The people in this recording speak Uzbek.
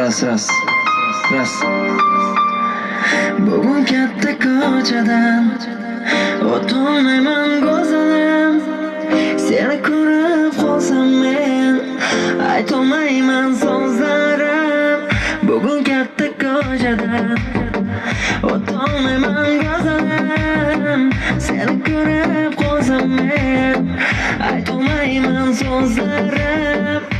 Ras. Bugun katta ko'chadan o'tolmayman go'zalim. Seni ko'rib qolsam men aytolmayman so'zlarim. Bugun katta ko'chadan o'tolmayman go'zalim. Seni ko'rib qolsam men aytolmayman so'zlarim.